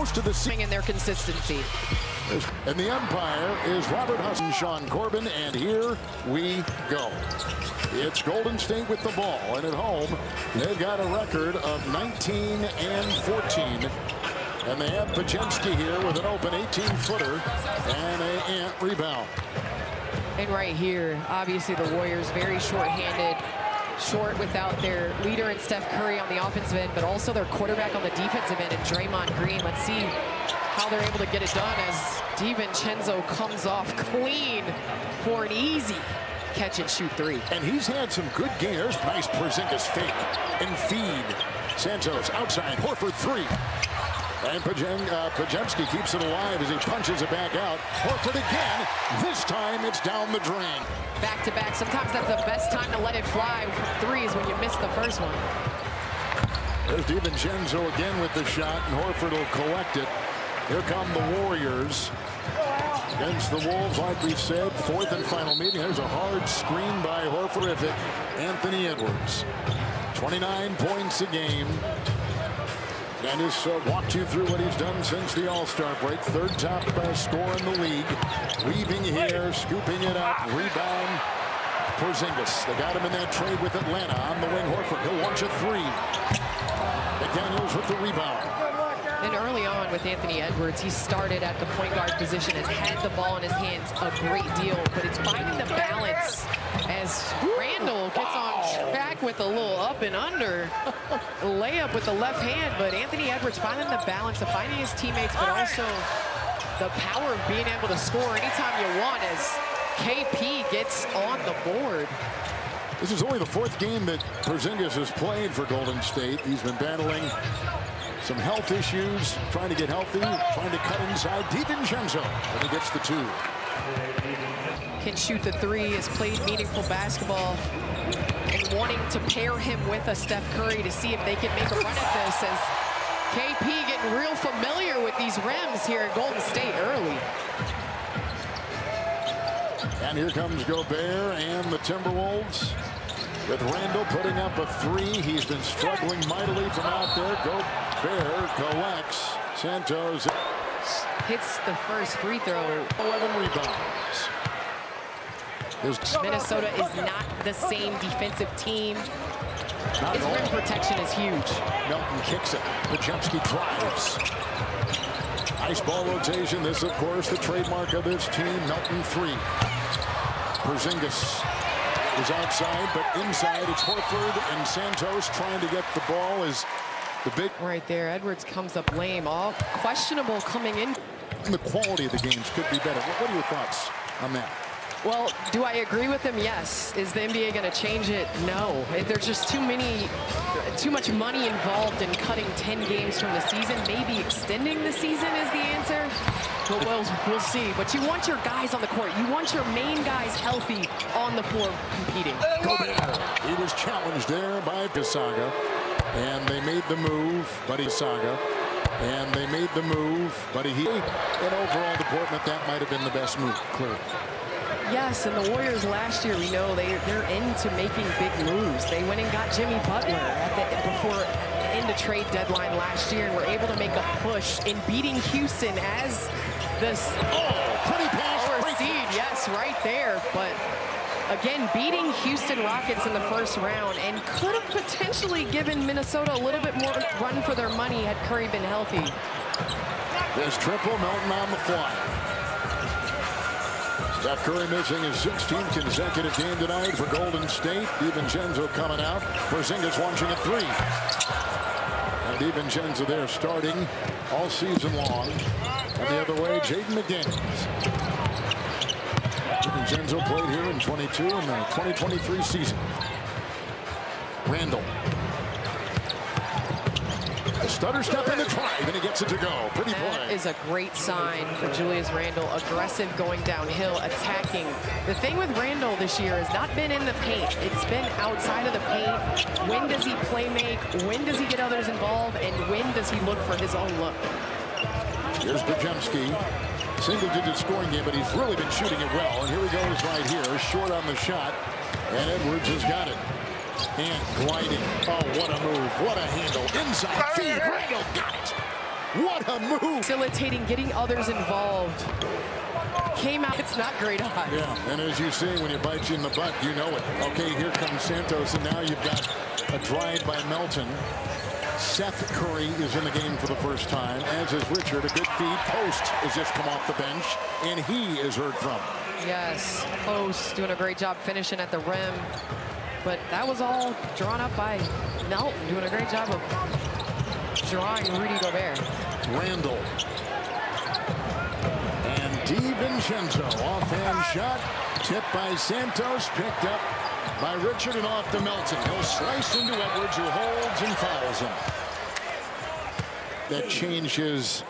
Most of the swing in their consistency. And the umpire is Robert Husson, Sean Corbin, and here we go. It's Golden State with the ball, and at home they've got a record of 19-14. And they have Pajemski here with an open 18-footer and an rebound. And right here, obviously the Warriors very short-handed. Short without their leader in Steph Curry on the offensive end, but also their quarterback on the defensive end and Draymond Green. Let's see how they're able to get it done as DiVincenzo comes off clean for an easy catch and shoot three. And he's had some good games. Nice Porzingis fake and feed. Santos outside, Horford three. And Pajemski keeps it alive as he punches it back out. Horford again. This time it's down the drain. Back to back. Sometimes that's the best time to let it fly from threes when you miss the first one. There's DiVincenzo again with the shot, and Horford will collect it. Here come the Warriors against the Wolves, like we said. Fourth and final meeting. There's a hard screen by Horford. Anthony Edwards. 29 points a game. And just walked you through what he's done since the All-Star break. Third top scorer in the league. Weaving here, scooping it up, rebound. Porzingis. They got him in that trade with Atlanta. On the wing, Horford. He'll launch a three. McDaniels with the rebound. And early on with Anthony Edwards, he started at the point guard position, has had the ball in his hands a great deal, but it's finding the balance as Randall gets on track with a little up and under layup with the left hand. But Anthony Edwards finding the balance of finding his teammates, but also the power of being able to score anytime you want as KP gets on the board. This is only the fourth game that Porzingis has played for Golden State. He's been battling some health issues, trying to get healthy, trying to cut inside. DiVincenzo, and he gets the two. Can shoot the three, has played meaningful basketball, and wanting to pair him with a Steph Curry to see if they can make a run at this, as KP getting real familiar with these rims here at Golden State early. And here comes Gobert and the Timberwolves with Randall putting up a three. He's been struggling mightily from out there. Gobert collects. Santos hits the first free throw. 11 rebounds. Minnesota is not the same defensive team. His rim protection is huge. Melton kicks it. Pajemski drives. Nice ball rotation. This, of course, the trademark of this team. Melton three. Porzingis is outside, but inside it's Horford and Santos trying to get the ball as the big... Right there, Edwards comes up lame. All questionable coming in. And the quality of the games could be better. What are your thoughts on that? Well, do I agree with him? Yes. Is the NBA going to change it? No. There's just too much money involved in cutting 10 games from the season. Maybe extending the season is the answer. But we'll see. But you want your guys on the court. You want your main guys healthy on the floor competing. He was challenged there by Pisaga, and they made the move, but Pisaga. And they made the move, but he... An overall deportment, that might have been the best move, clearly. Yes, and the Warriors last year, we know they're into making big moves. They went and got Jimmy Butler before the end of trade deadline last year, and were able to make a push in beating Houston as this pretty pass, lower seed. Yes, right there. But again, beating Houston Rockets in the first round, and could have potentially given Minnesota a little bit more run for their money had Curry been healthy. There's triple, Melton on the fly. Steph Curry missing his 16th consecutive game tonight for Golden State. DiVincenzo coming out. Porzingis launching a three. And DiVincenzo there starting all season long. And the other way, Jaden McDaniels. DiVincenzo played here in 22 in the 2023 season. Randall. A stutter step in the drive, and he gets it to go. Pretty play. That is a great sign for Julius Randle. Aggressive going downhill, attacking. The thing with Randle this year has not been in the paint. It's been outside of the paint. When does he play make? When does he get others involved? And when does he look for his own look? Here's Pajemski. Single-digit scoring game, but he's really been shooting it well. And here he goes right here, short on the shot. And Edwards has got it. And gliding. Oh, what a move. What a handle. Inside feed. Randall got it. What a move. Facilitating, getting others involved. Came out, it's not great odds. Yeah, and as you say, when you bite you in the butt, you know it. Okay, here comes Santos, and now you've got a drive by Melton. Seth Curry is in the game for the first time, as is Richard. A good feed. Post has just come off the bench, and he is heard from. Yes, Post doing a great job finishing at the rim. But that was all drawn up by Melton, doing a great job of drawing Rudy Gobert. Randall. And DiVincenzo, offhand shot. Tipped by Santos, picked up by Richard and off to Melton. He'll slice into Edwards, who holds and fouls him. That changes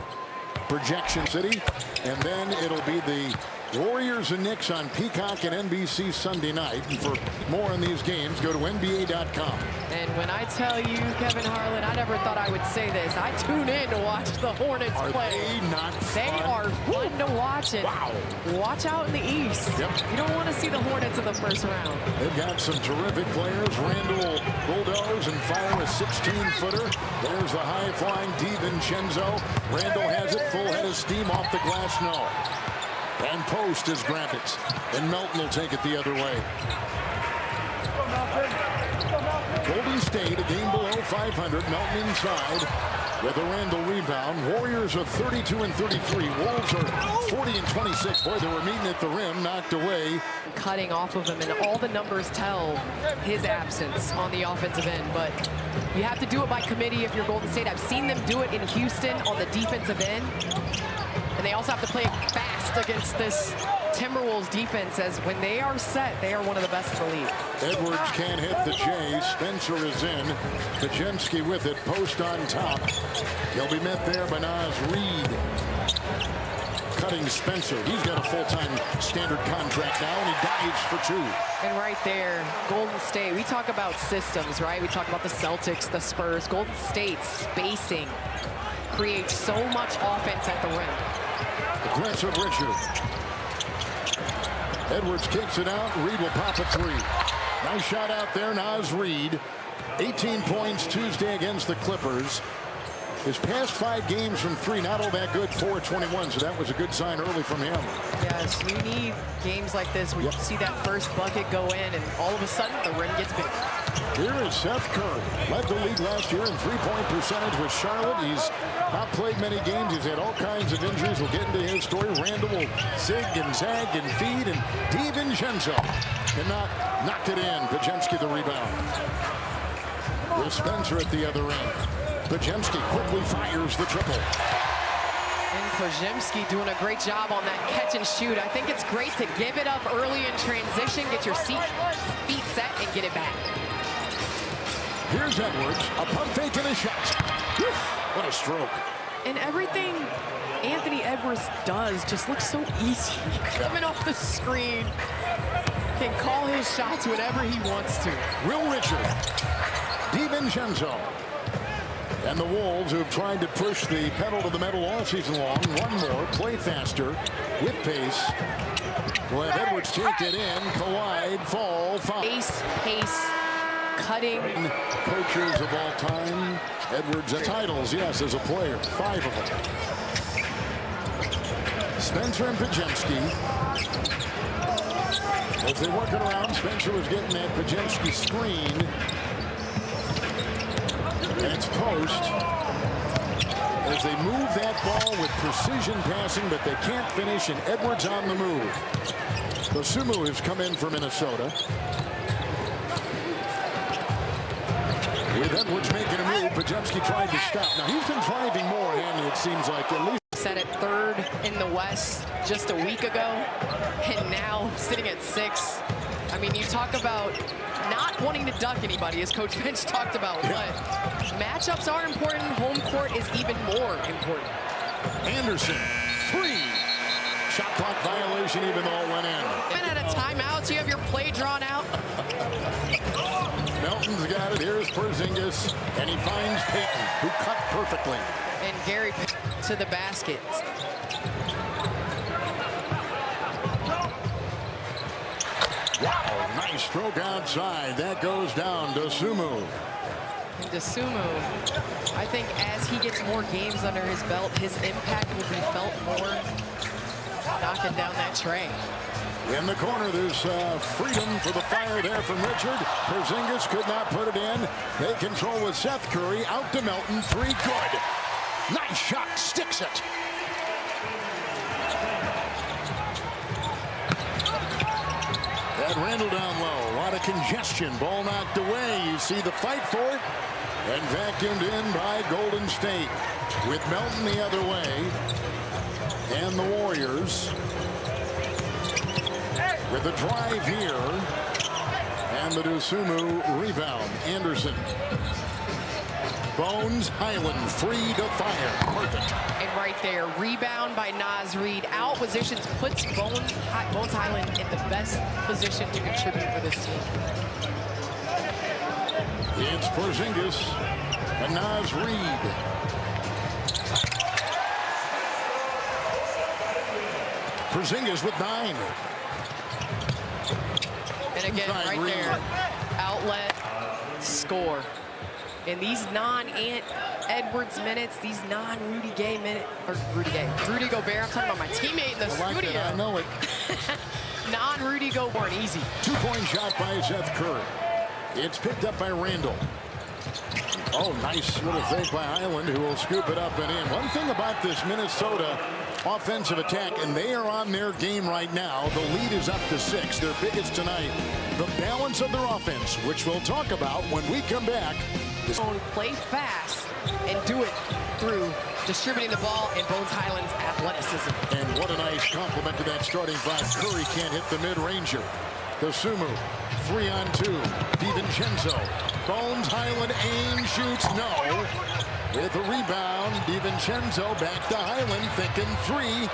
projection city. And then it'll be the Warriors and Knicks on Peacock and NBC Sunday night. And for more on these games, go to NBA.com. And when I tell you, Kevin Harlan, I never thought I would say this. I tune in to watch the Hornets play. They not fun? They are fun to watch. And wow. Watch out in the East. Yep. You don't want to see the Hornets in the first round. They've got some terrific players. Randall will bulldoze and fire a 16-footer. There's the high-flying DiVincenzo. Randall has it. Full head of steam off the glass. No. And Post has grabbed it. And Melton will take it the other way. Golden State, a game below 500. Melton inside with a Randall rebound. Warriors are 32 and 33. Wolves are 40 and 26. Boy, they were meeting at the rim, knocked away. Cutting off of him, and all the numbers tell his absence on the offensive end. But you have to do it by committee if you're Golden State. I've seen them do it in Houston on the defensive end. And they also have to play fast against this Timberwolves defense, as when they are set, they are one of the best in the league. Edwards can't hit the J. Spencer is in. Pajemski with it. Post on top. He'll be met there by Naz Reid. Cutting Spencer. He's got a full-time standard contract now, and he dives for two. And right there, Golden State, we talk about systems, right? We talk about the Celtics, the Spurs. Golden State spacing creates so much offense at the rim. Aggressive Richard. Edwards kicks it out. Reid will pop a three. Nice shot out there, Naz Reid. 18 points Tuesday against the Clippers. His past 5 games from 3, not all that good, 4-21, so that was a good sign early from him. Yes, you need games like this where you see that first bucket go in, and all of a sudden the rim gets big. Here is Seth Curry. Led the league last year in three-point percentage with Charlotte. He's not played many games. He's had all kinds of injuries. We'll get into his story. Randall will zig and zag and feed, and DiVincenzo cannot knock it in. Pajemski the rebound. With Spencer at the other end. Pajemski quickly fires the triple. And Pajemski doing a great job on that catch and shoot. I think it's great to give it up early in transition, get your feet set, and get it back. Here's Edwards, a pump fake and a shot. Whew, what a stroke. And everything Anthony Edwards does just looks so easy. Coming off the screen, can call his shots whenever he wants to. Will Richard, DiVincenzo. And the Wolves, who have tried to push the pedal to the metal all season long. One more, play faster, with pace. We'll have Edwards take it in, collide, fall, foul. Pace, cutting. Coaches of all time, Edwards, titles, yes, as a player, 5 of them. Spencer and Pajemski. As they work it around, Spencer was getting that Pajemski screen. And it's Post as they move that ball with precision passing, but they can't finish, and Edwards on the move. Dosunmu has come in for Minnesota. With Edwards making a move, Pajemski tried to stop. Now he's been driving more, and it seems like at least. Set at 3rd in the West just a week ago, and now sitting at 6. I mean, you talk about not wanting to duck anybody, as Coach Finch talked about, but matchups are important. Home court is even more important. Anderson, 3. Shot clock violation, even though it went in. And at a timeout, so you have your play drawn out. Melton's got it. Here's Porzingis, and he finds Payton, who cut perfectly. And Gary to the basket. Wow, nice stroke outside. That goes down. Dosunmu. Dosunmu, I think as he gets more games under his belt, his impact will be felt more knocking down that tray. In the corner, there's freedom for the fire there from Richard. Porzingis could not put it in. They control with Seth Curry. Out to Melton. Three, good. Nice shot. Sticks it. Had Randall down low. A lot of congestion. Ball knocked away. You see the fight for it. And vacuumed in by Golden State. With Melton the other way. And the Warriors with the drive here. And the Dosunmu rebound. Anderson. Bones Highland free to fire. Perfect. And right there, rebound by Naz Reid. Out positions puts Bones Highland in the best position to contribute for this team. It's Porzingis and Naz Reid. Porzingis with 9. And again, Inside right Reid. there, outlet, score. In these non-Ant Edwards minutes, these non-Rudy Gay minutes, or Rudy Gobert, I'm talking about my teammate in the studio. That. I know it. Non-Rudy Gobert, easy. 2-point shot by Seth Curry. It's picked up by Randall. Oh, nice little fake by Highland, who will scoop it up and in. One thing about this Minnesota offensive attack, and they are on their game right now. The lead is up to 6, their biggest tonight. The balance of their offense, which we'll talk about when we come back. Play fast and do it through distributing the ball and Bones Highland's athleticism. And what a nice compliment to that starting five. Curry can't hit the mid-ranger. Dosunmu, 3-on-2. DiVincenzo. Bones Highland aims, shoots, no. With a rebound, DiVincenzo back to Highland, thinking 3.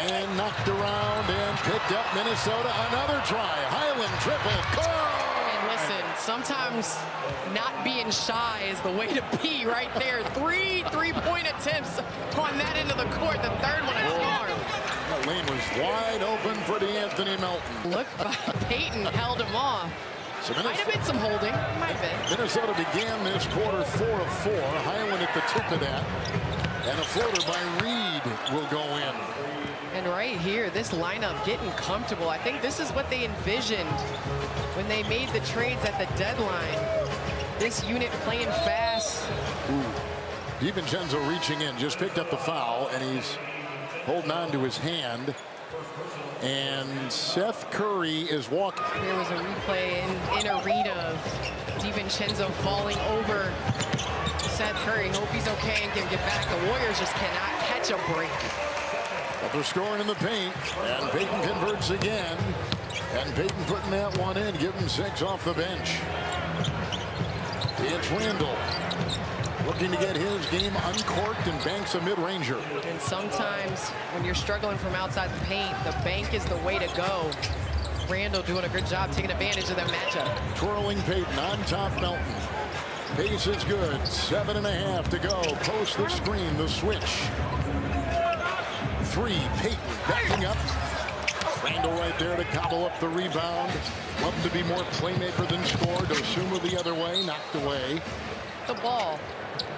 And knocked around and picked up Minnesota. Another try. Highland triple. And listen, sometimes not being shy is the way to be right there. 3 three-point attempts on that end of the court. The third one is hard. That lane was wide open for DeAnthony Melton. Look, Payton held him off. So Might have been some holding. Might have been. Minnesota began this quarter 4 of 4. Highland at the tip of that. And a floater by Reid will go in. And right here, this lineup getting comfortable. I think this is what they envisioned when they made the trades at the deadline. This unit playing fast. DiVincenzo reaching in, just picked up the foul, and he's holding on to his hand. And Seth Curry is walking. There was a replay in arena of DiVincenzo falling over Seth Curry. Hope he's okay and can get back. The Warriors just cannot catch a break. But they're scoring in the paint, and Payton converts again. And Payton putting that one in, give him 6 off the bench. It's Randall looking to get his game uncorked and banks a mid-ranger. And sometimes when you're struggling from outside the paint, the bank is the way to go. Randall doing a good job taking advantage of that matchup. Twirling Payton on top Melton. Pace is good. 7.5 to go. Post the screen, the switch. 3, Payton backing up. Randall right there to gobble up the rebound. Love to be more playmaker than score. Dosunmu the other way, knocked away. The ball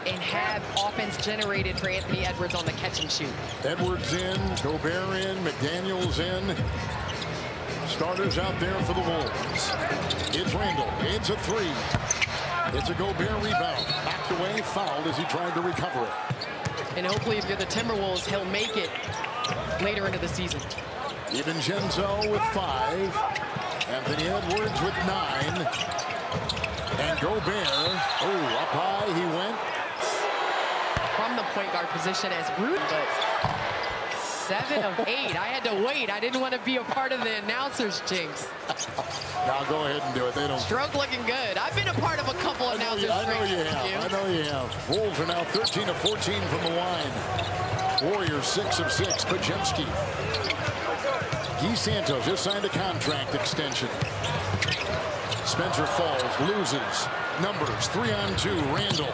and have offense generated for Anthony Edwards on the catch and shoot. Edwards in, Gobert in, McDaniels in. Starters out there for the Wolves. It's Randall. It's a 3. It's a Gobert rebound. Knocked away, fouled as he tried to recover it. And hopefully if you're the Timberwolves, he'll make it later into the season. DiVincenzo with 5. Anthony Edwards with 9. And Gobert, up high he went. From the point guard position as Rude, but 7 of 8. I had to wait. I didn't want to be a part of the announcers jinx. Now go ahead and do it. They don't. Stroke looking good. I've been a part of a couple of announcers I know you jinxes. have. I know you have. Wolves are now 13 of 14 from the line. Warriors 6 of 6. Pajemski. Guy Santos just signed a contract extension. Spencer falls, loses. Numbers 3-on-2. Randall.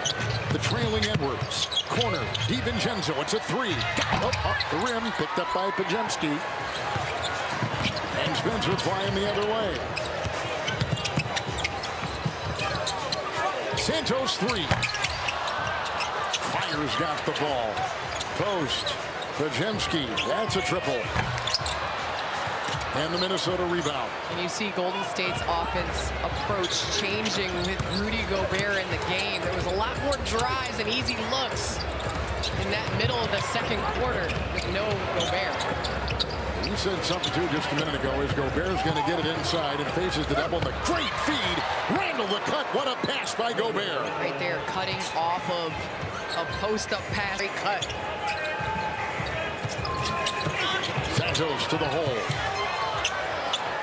The trailing Edwards. Corner. DiVincenzo. It's a 3. Up the rim. Picked up by Pajemski. And Spencer flying the other way. Santos 3. Warriors got the ball. Post. Pajemski. That's a triple. And the Minnesota rebound. And you see Golden State's offense approach changing with Rudy Gobert in the game. There was a lot more drives and easy looks in that middle of the second quarter with no Gobert. You said something too just a minute ago is Gobert's going to get it inside and faces the double. The great feed. Randall the cut. What a pass by Gobert. Right there, cutting off of a post-up pass. Great cut. Santos to the hole.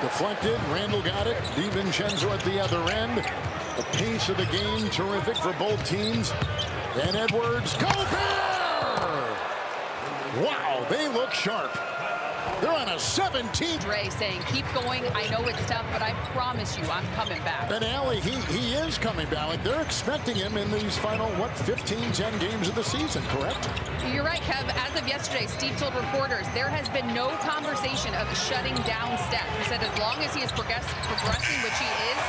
Deflected. Randall got it. DiVincenzo at the other end. The pace of the game terrific for both teams. And Edwards. Gobert! Wow, they look sharp. They're on a 17. Dre saying, keep going. I know it's tough, but I promise you, I'm coming back. And Allie, he is coming back. Like they're expecting him in these final, 15, 10 games of the season, correct? You're right, Kev. As of yesterday, Steve told reporters there has been no conversation of shutting down Steph. He said as long as he is progressing, which he is,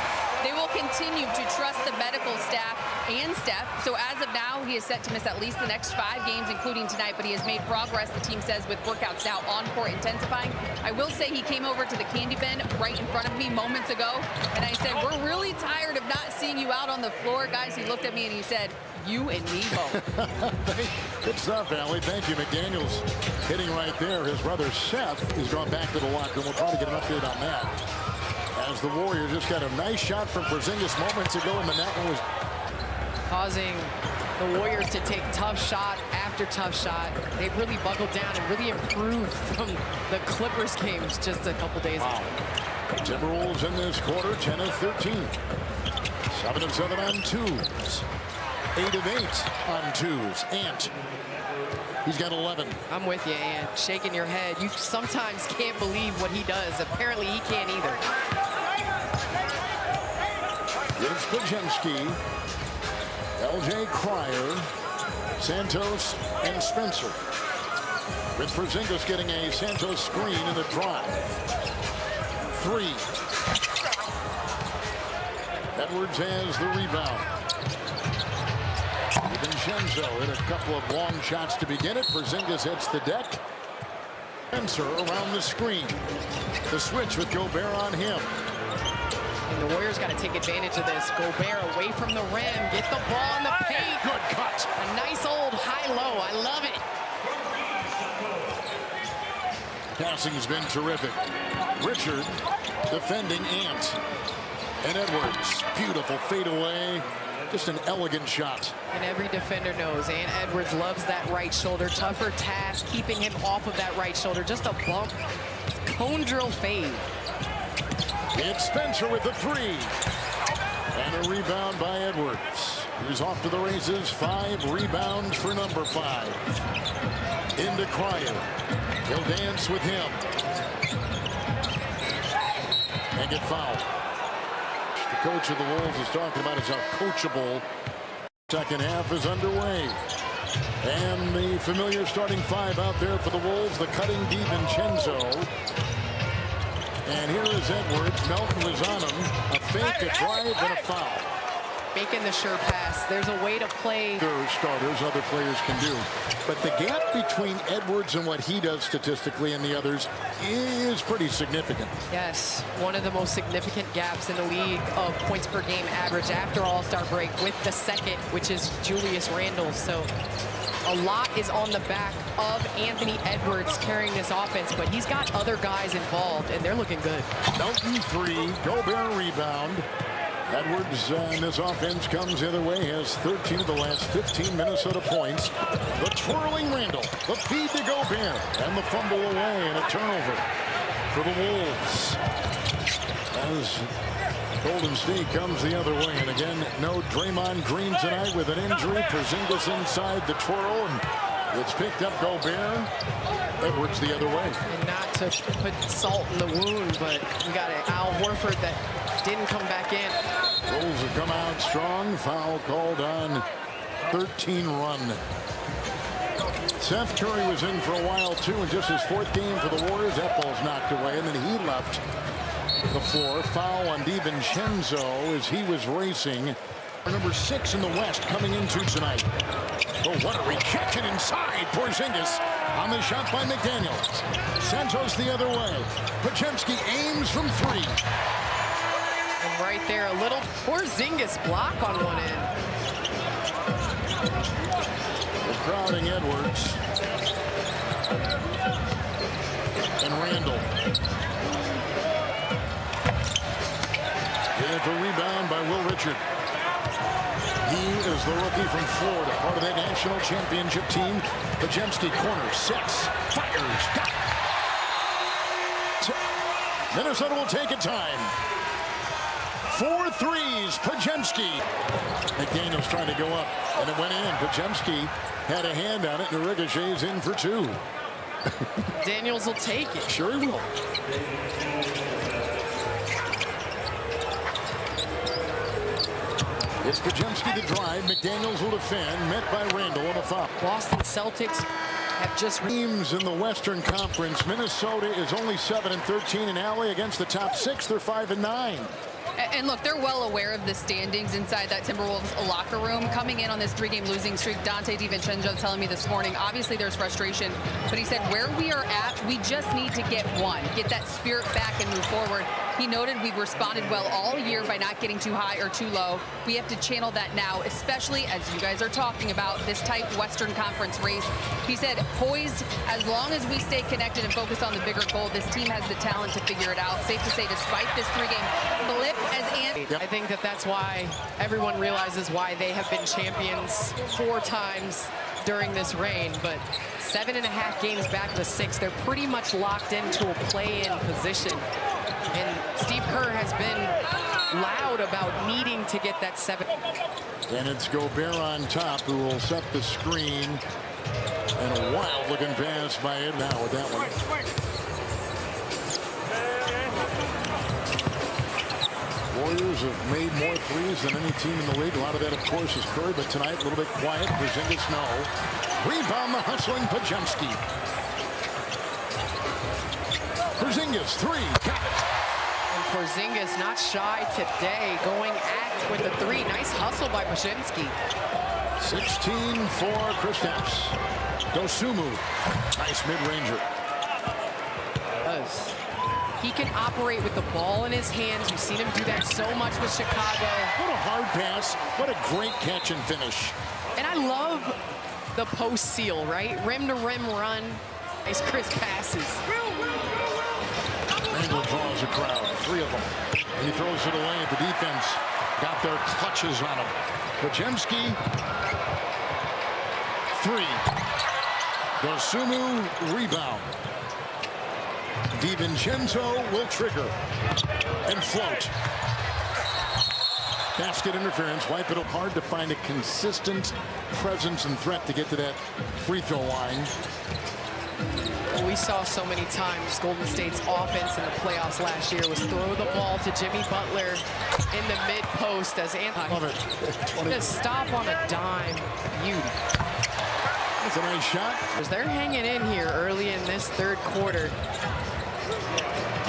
they will continue to trust the medical staff and Steph. So as of now, he is set to miss at least the next 5 games, including tonight, but he has made progress, the team says, with workouts now on court intensifying. I will say he came over to the candy bin right in front of me moments ago, and I said, we're really tired of not seeing you out on the floor, guys. He looked at me and he said, you and me both. Good stuff, Allie. Thank you. McDaniels hitting right there. His brother Seth has gone back to the locker room. We'll probably get an update on that. As the Warriors just got a nice shot from Porzingis moments ago, and the net one was causing the Warriors to take tough shot after tough shot. They've really buckled down and really improved from the Clippers games just a couple days ago. Timberwolves in this quarter, 10 of 13. 7 of 7 on twos. 8 of 8 on twos. Ant. He's got 11. I'm with you, Ant. Shaking your head. You sometimes can't believe what he does. Apparently, he can't either. Here's Pajemski. LJ Cryer, Santos, and Spencer. With Porzingis getting a Santos screen in the drive. 3. Edwards has the rebound. DiVincenzo hit a couple of long shots to begin it. Porzingis hits the deck. Spencer around the screen. The switch with Gobert on him. And the Warriors got to take advantage of this. Gobert away from the rim. Get the ball in the paint. Good cut. A nice old high-low. I love it. Passing's been terrific. Richard defending Ant. And Edwards. Beautiful fadeaway. Just an elegant shot. And every defender knows Ant Edwards loves that right shoulder. Tougher task keeping him off of that right shoulder. Just a bump. Cone drill fade. It's Spencer with the 3. And a rebound by Edwards. He's off to the races. 5 rebounds for number 5. Into Cryer. He'll dance with him. And get fouled. The coach of the Wolves is talking about is how coachable. Second half is underway. And the familiar starting 5 out there for the Wolves. The cutting DiVincenzo. And here is Edwards. Melton was on him. A fake, a drive, and a foul. Making the sure pass. There's a way to play. There are starters other players can do. But the gap between Edwards and what he does statistically and the others is pretty significant. Yes, one of the most significant gaps in the league of points per game average after All-Star break with the second, which is Julius Randle. So a lot is on the back of Anthony Edwards carrying this offense, but he's got other guys involved, and they're looking good. Melton 3, Gobert rebound. Edwards in this offense comes the other way, has 13 of the last 15 Minnesota points. The twirling Randall, the feed to Gobert, and the fumble away, and a turnover for the Wolves. As Golden State comes the other way, and again, no Draymond Green tonight with an injury. Porzingis inside the twirl, and it's picked up Gobert. Edwards the other way. And not to put salt in the wound, but we got an Al Horford that didn't come back in. Wolves have come out strong. Foul called on 13 run. Seth Curry was in for a while too, and just his 4th game for the Warriors. That ball's knocked away, and then he left the floor. Foul on DiVincenzo as he was racing. Number 6 in the West coming into tonight. Oh, what a rejection inside. Porzingis on the shot by McDaniels. Santos the other way. Podziemski aims from three. And right there, a little Porzingis block on one end. The crowding Edwards. And Randall. And a rebound by Will Richard. He is the rookie from Florida, part of that national championship team. Podziemski corner, sets, fires, got it. Minnesota will take a time. 4 threes, Podziemski. McDaniels trying to go up, and it went in. Podziemski had a hand on it, and the ricochet's in for 2. Daniels will take it. Sure he will. It's Podziemski to drive. McDaniels will defend. Met by Randall on a foul. Boston Celtics have just Teams in the Western Conference. Minnesota is only 7-13 in alley against the top 6. They're 5-9. And look, they're well aware of the standings inside that Timberwolves locker room. Coming in on this 3-game losing streak, Dante DiVincenzo telling me this morning, obviously there's frustration, but he said where we are at, we just need to get that spirit back and move forward. He noted we've responded well all year by not getting too high or too low. We have to channel that now, especially as you guys are talking about this tight Western Conference race. He said, poised, as long as we stay connected and focus on the bigger goal, this team has the talent to figure it out. Safe to say, despite this 3-game blip, I think that's why everyone realizes why they have been champions 4 times during this reign. But 7.5 games back to 6, they're pretty much locked into a play-in position. And Steve Kerr has been loud about needing to get that 7. And it's Gobert on top, who will set the screen. And a wild-looking pass by Ed now with that one. Warriors have made more threes than any team in the league. A lot of that, of course, is Curry, but tonight a little bit quiet. Porzingis, no. Rebound, the hustling Podziemski. Porzingis, 3, got it. And Porzingis not shy today, going at with the 3. Nice hustle by Podziemski. 16 for Kristaps. Dosumu, nice mid-ranger. He can operate with the ball in his hands. You've seen him do that so much with Chicago. What a hard pass. What a great catch and finish. And I love the post seal, right? Rim to rim run. Nice crisp passes. Randall draws a crowd. 3 of them. And he throws it away. The defense got their clutches on him. Podziemski. 3. Dosumu rebound. DiVincenzo will trigger and float. Basket interference. Wipe it up. Hard to find a consistent presence and threat to get to that free throw line. We saw so many times Golden State's offense in the playoffs last year was throw the ball to Jimmy Butler in the mid post as Anthony. Love it. Just stop on a dime. Beauty. That's a nice shot. They're hanging in here early in this 3rd quarter.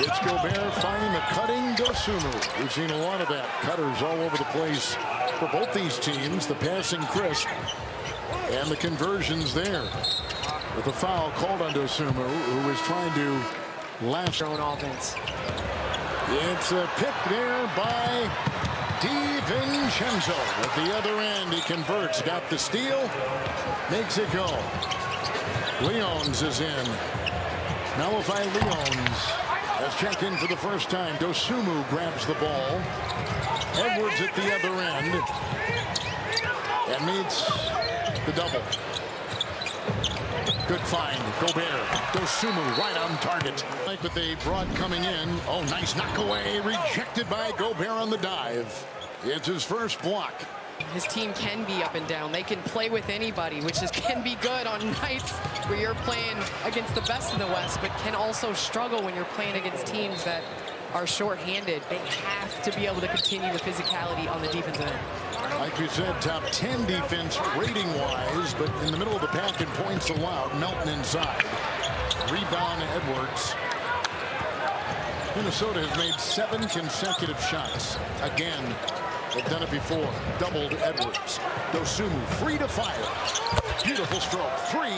It's Gobert finding the cutting Dosumu. We've seen a lot of that. Cutters all over the place for both these teams. The passing crisp and the conversions there. With a foul called on Dosumu, who was trying to lash Their own offense. It's a pick there by DiVincenzo. At the other end, he converts. Got the steal. Makes it go. Leons is in. Malachi Leons has checked in for the first time. Dosumu grabs the ball. Edwards at the other end. And meets the double. Good find. Gobert. Dosumu right on target. But they brought coming in. Oh, nice knock away. Rejected by Gobert on the dive. It's his first block. His team can be up and down. They can play with anybody, which can be good on nights where you're playing against the best in the West, but can also struggle when you're playing against teams that are short-handed. They have to be able to continue the physicality on the defensive end. Like you said, top 10 defense rating-wise, but in the middle of the pack in points allowed. Melton inside. Rebound Edwards. Minnesota has made 7 consecutive shots. Again, they've done it before. Doubled Edwards. Dosumu free to fire. Beautiful stroke. 3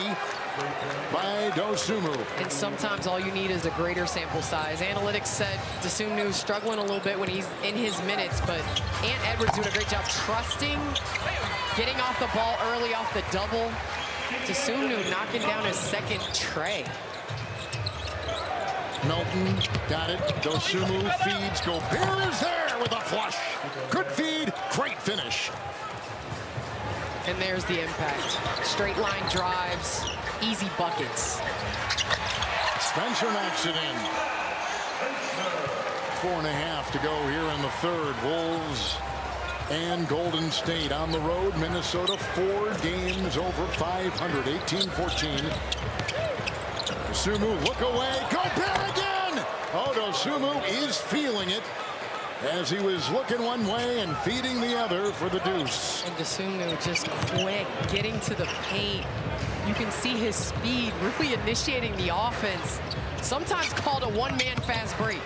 by Dosunmu. And sometimes all you need is a greater sample size. Analytics said Dosunmu struggling a little bit when he's in his minutes, but Ant Edwards doing a great job trusting, getting off the ball early off the double. Dosunmu knocking down his second tray. Melton got it. Dosunmu feeds. Gobert is there with a flush. Good feed. Great finish. And there's the impact. Straight line drives, easy buckets. Spencer knocks it in. 4.5 to go here in the third. Wolves and Golden State on the road. Minnesota 4 games over 500. 18-14. Dosunmu look away. Gobert again. Oh, Dosunmu is feeling it as he was looking one way and feeding the other for the deuce. And Dosunmu just quick, getting to the paint. You can see his speed, really initiating the offense. Sometimes called a one-man fast break.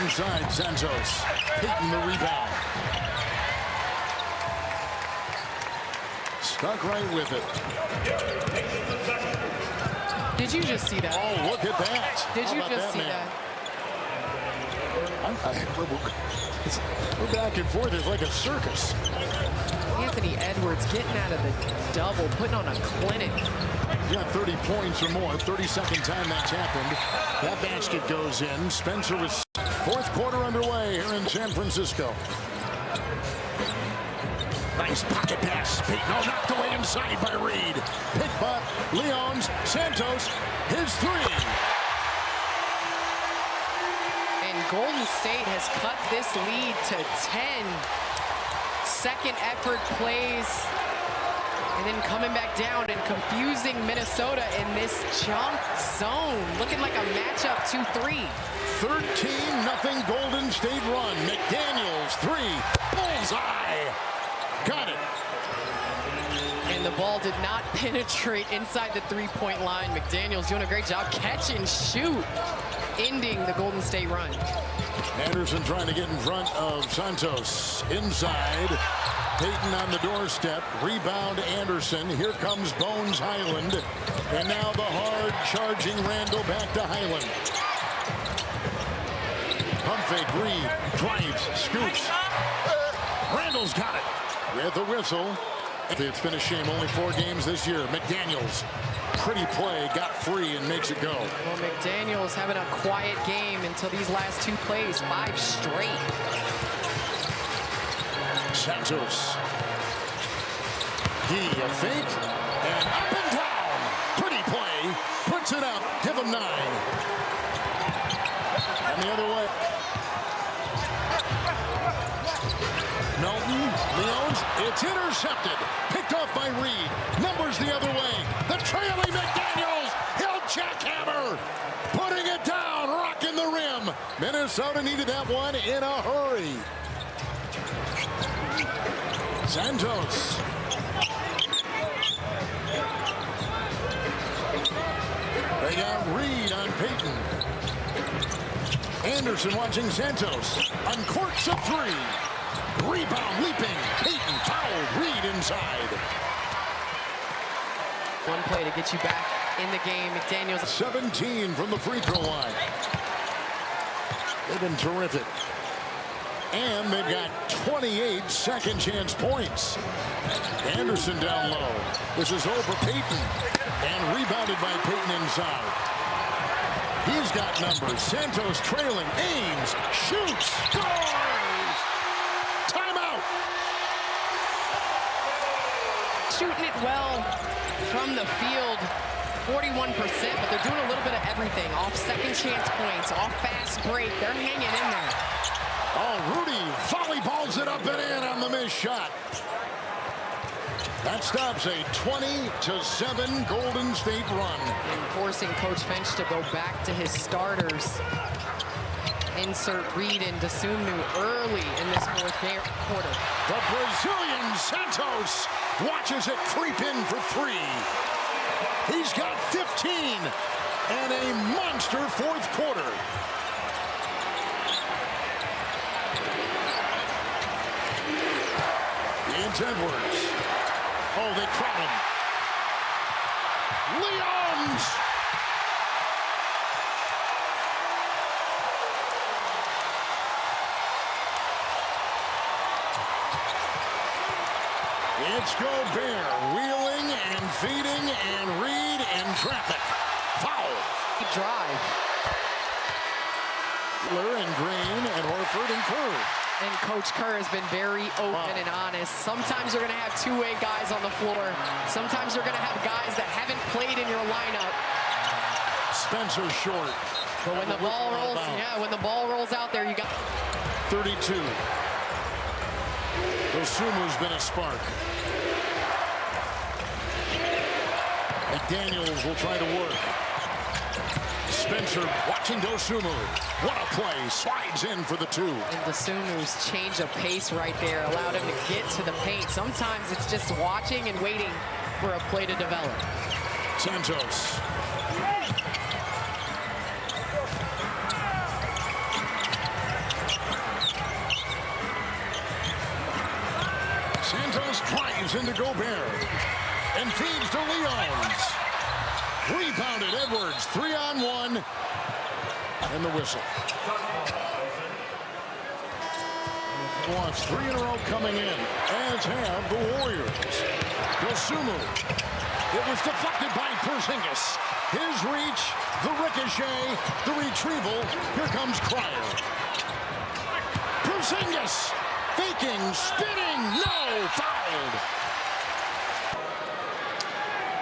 Inside, Santos. Payton the rebound. Stuck right with it. Did you just see that? Oh, look at that. Did you just see man? that? We're back and forth. It's like a circus. Anthony Edwards getting out of the double, putting on a clinic. He's got 30 points or more. 32nd time that's happened. That basket goes in. Spencer was fourth quarter underway here in San Francisco. Nice pocket pass. Payton, oh, knocked away inside by Reed. Pick by Leons. Santos, his 3. Golden State has cut this lead to 10. Second effort plays. And then coming back down and confusing Minnesota in this jump zone. Looking like a matchup 2-3. 13-0 Golden State run. McDaniels 3. Bullseye. Got it. And the ball did not penetrate inside the three-point line. McDaniels doing a great job catch and shoot, ending the Golden State run. Anderson trying to get in front of Santos. Inside. Payton on the doorstep. Rebound Anderson. Here comes Bones Highland. And now the hard charging Randall back to Highland. Pump fake. Reed drives, scoops. Randall's got it with the whistle. It's been a shame. Only 4 games this year. McDaniels. Pretty play, got free and makes it go. Well, McDaniels having a quiet game until these last 2 plays, 5 straight. Santos. He a fake and up and down. Pretty play, puts it up. Give him 9. And the other way. Melton, Leons, it's intercepted. Picked off by Reed. Numbers the other way. The trailing McDaniels. He'll jackhammer. Putting it down, rocking the rim. Minnesota needed that one in a hurry. Santos. They got Reed on Payton. Anderson watching Santos. Uncorks a 3. Rebound, leaping. Payton fouled. Reed inside. One play to get you back in the game. McDaniels. 17 from the free throw line. They've been terrific. And they've got 28 second chance points. Anderson down low. This is over Payton. And rebounded by Payton inside. He's got numbers. Santos trailing. Aims. Shoots. Scores! Timeout! Shooting it well from the field. 41%, but they're doing a little bit of everything. Off second chance points, off fast break. They're hanging in there. Oh, Rudy volleyballs it up and in on the missed shot. That stops a 20-7 Golden State run. And forcing Coach Finch to go back to his starters. Insert Reed and Dosunmu early in this fourth quarter. The Brazilian Santos watches it creep in for 3. He's got 15 and a monster fourth quarter. It's Edwards. Oh, they crowd him. Leons! It's Gobert wheeling and feeding and Reed in traffic. Foul. Drive. And Green and Horford and Kerr. And Coach Kerr has been very open and honest. Sometimes you're going to have two-way guys on the floor. Sometimes you're going to have guys that haven't played in your lineup. Spencer short. But when the ball rolls, when the ball rolls out there, you got 32. Osumu's been a spark. McDaniels will try to work. Spencer watching Dosumu. What a play. Slides in for the two. And Dosumu's change of pace right there allowed him to get to the paint. Sometimes it's just watching and waiting for a play to develop. Santos. Santos drives into Gobert and feeds to Leons. Rebounded Edwards, 3-on-1, and the whistle. Wants 3 in a row coming in, as have the Warriors. Dosumu. It was deflected by Porzingis. His reach, the ricochet, the retrieval. Here comes Cryer. Porzingis faking, spinning, no, fouled.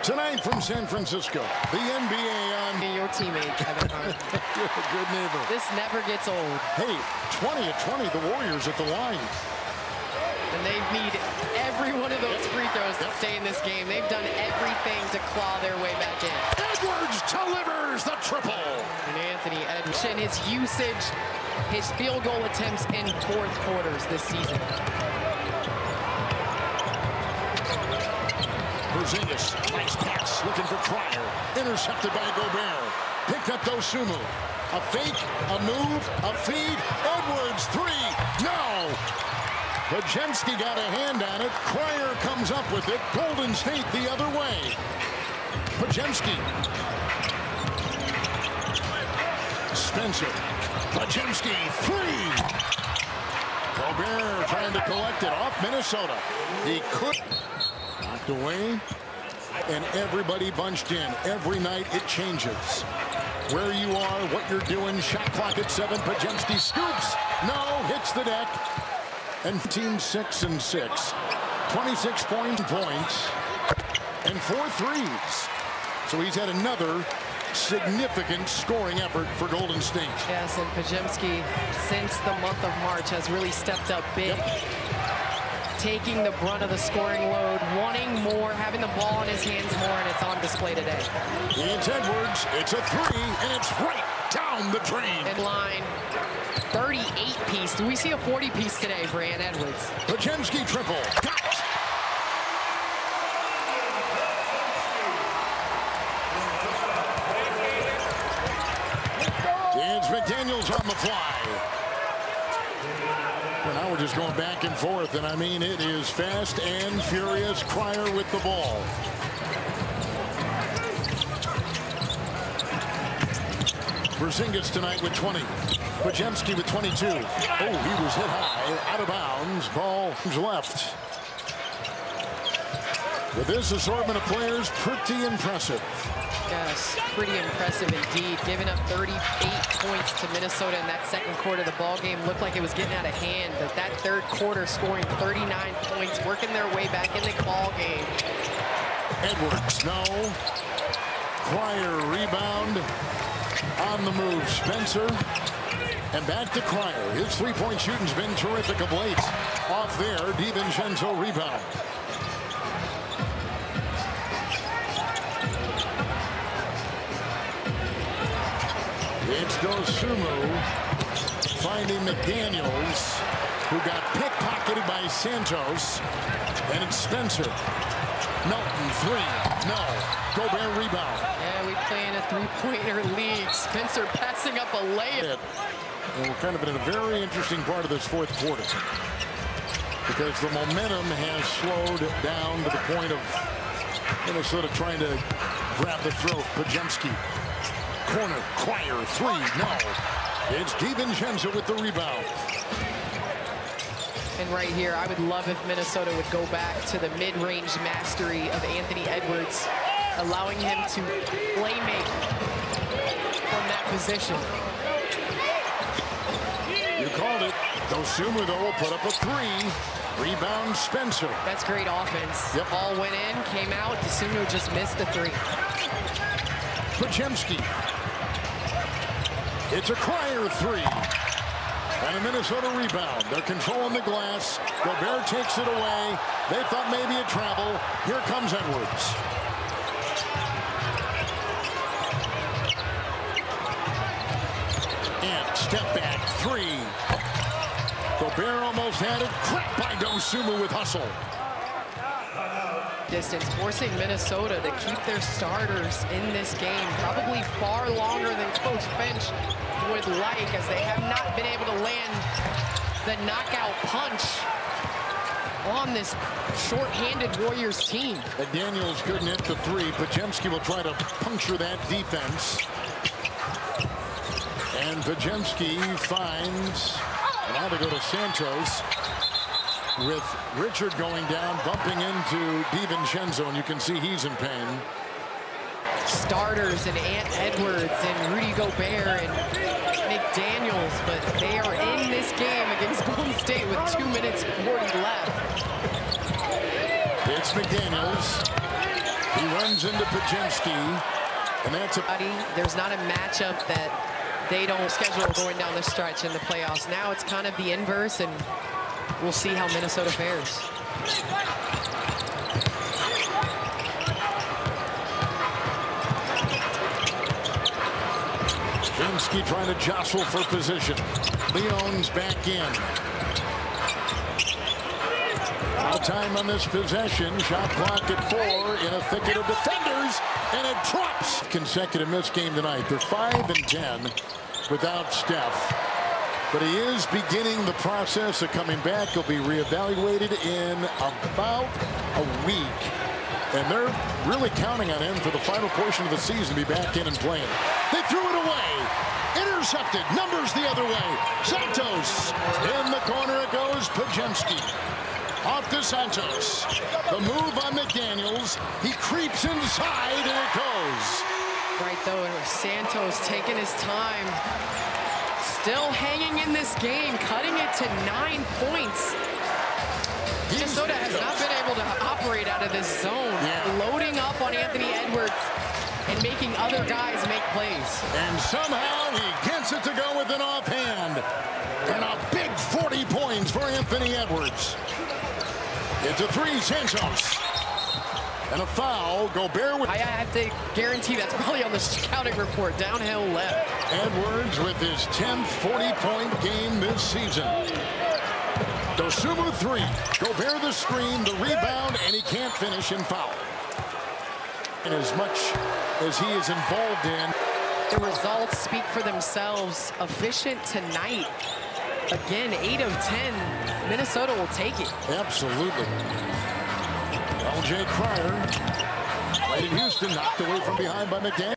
Tonight from San Francisco, the NBA on Your teammate, Kevin Hart. You're a good neighbor. This never gets old. Hey, 20 of 20, the Warriors at the line. And they need every one of those free throws to stay in this game. They've done everything to claw their way back in. Edwards delivers the triple. And Anthony Edwards and his usage, his field goal attempts in fourth quarters this season. Porzingis, nice pass, looking for Cryer. Intercepted by Gobert. Picked up Dosumu. A fake, a move, a feed. Edwards, 3, no. Podziemski got a hand on it. Cryer comes up with it. Golden State the other way. Podziemski. Spencer. Podziemski, 3. Gobert trying to collect it off Minnesota. He could. Knocked away, and everybody bunched in. Every night it changes. Where you are, what you're doing. Shot clock at 7. Podziemski scoops. No, hits the deck. And team 6-6. 26 points, and 4 threes. So he's had another significant scoring effort for Golden State. Yes, and Podziemski, since the month of March, has really stepped up big. Yep. Taking the brunt of the scoring load, wanting more, having the ball in his hands more, and it's on display today. It's Edwards. It's a 3, and it's right down the drain. In line, 38-piece. Do we see a 40-piece today for Ant Edwards? Podziemski triple. Got it. It's McDaniels on the fly. Well, now we're just going back and forth, and I mean, it is fast and furious. Cryer with the ball. Porzingis tonight with 20. Podziemski with 22. Oh, he was hit high, out of bounds. Ball left. With this assortment of players, pretty impressive. Yes, pretty impressive indeed. Giving up 38 points to Minnesota in that second quarter. The ball game looked like it was getting out of hand, but that third quarter scoring 39 points, working their way back in the ball game. Edwards, no. Cryer rebound. On the move, Spencer. And back to Cryer. His three-point shooting's been terrific of late. Off there, DiVincenzo rebound. It's Dosumu finding McDaniels, who got pickpocketed by Santos. And it's Spencer. Melton, 3. No. Gobert rebound. Yeah, we play in a three-pointer league. Spencer passing up a layup. And we're kind of in a very interesting part of this fourth quarter, because the momentum has slowed down to the point of Minnesota trying to grab the throat. Pajemski. Corner. Cryer. Three. No. It's DiVincenzo with the rebound. And right here, I would love if Minnesota would go back to the mid-range mastery of Anthony Edwards, allowing him to play make from that position. You called it. Dosunmu, though, will put up a three. Rebound, Spencer. That's great offense. Yep. Ball went in, came out. Dosunmu just missed the three. Pajemski. It's a Cryer three. And a Minnesota rebound. They're controlling the glass. Gobert takes it away. They thought maybe a travel. Here comes Edwards. And step back three. Gobert almost had it. Cracked by Dosunmu with hustle. Distance, forcing Minnesota to keep their starters in this game probably far longer than Coach Finch would like, as they have not been able to land the knockout punch on this short-handed Warriors team. Daniels couldn't hit the three. Pajemski will try to puncture that defense. And Pajemski finds, now they go to Santos, with Richard going down, bumping into DiVincenzo, and you can see he's in pain. Starters and Ant Edwards and Rudy Gobert and McDaniels, but they are in this game against Golden State with 2 minutes 40 left. It's McDaniels. He runs into Pajemski, and that's a... There's not a matchup that they don't schedule going down the stretch in the playoffs. Now it's kind of the inverse, and we'll see how Minnesota fares. Pajemski trying to jostle for position. Leon's back in. Now time on this possession. Shot clock at 4 in a thicket of defenders, and it drops. Consecutive miss game tonight. They're 5 and 10 without Steph. But he is beginning the process of coming back. He'll be reevaluated in about a week. And they're really counting on him for the final portion of the season to be back in and playing. They threw it away. Intercepted. Numbers the other way. Santos. In the corner it goes. Pajemski. Off to Santos. The move on McDaniels. He creeps inside and it goes. Right though, Santos taking his time. Still hanging in this game, cutting it to 9 points. Minnesota has not been able to operate out of this zone. Loading up on Anthony Edwards and making other guys make plays. And somehow he gets it to go with an offhand. And a big 40 points for Anthony Edwards. It's a three, Santos. And a foul. Gobert with... I have to guarantee that's probably on the scouting report. Downhill left. Edwards with his 10th 40-point game this season. Dosunmu three. Gobert the screen, the rebound, and he can't finish in foul. And as much as he is involved in... The results speak for themselves. Efficient tonight. Again, 8 of 10. Minnesota will take it. Absolutely. L.J. Cryer, played in Houston, knocked away from behind by McDaniel.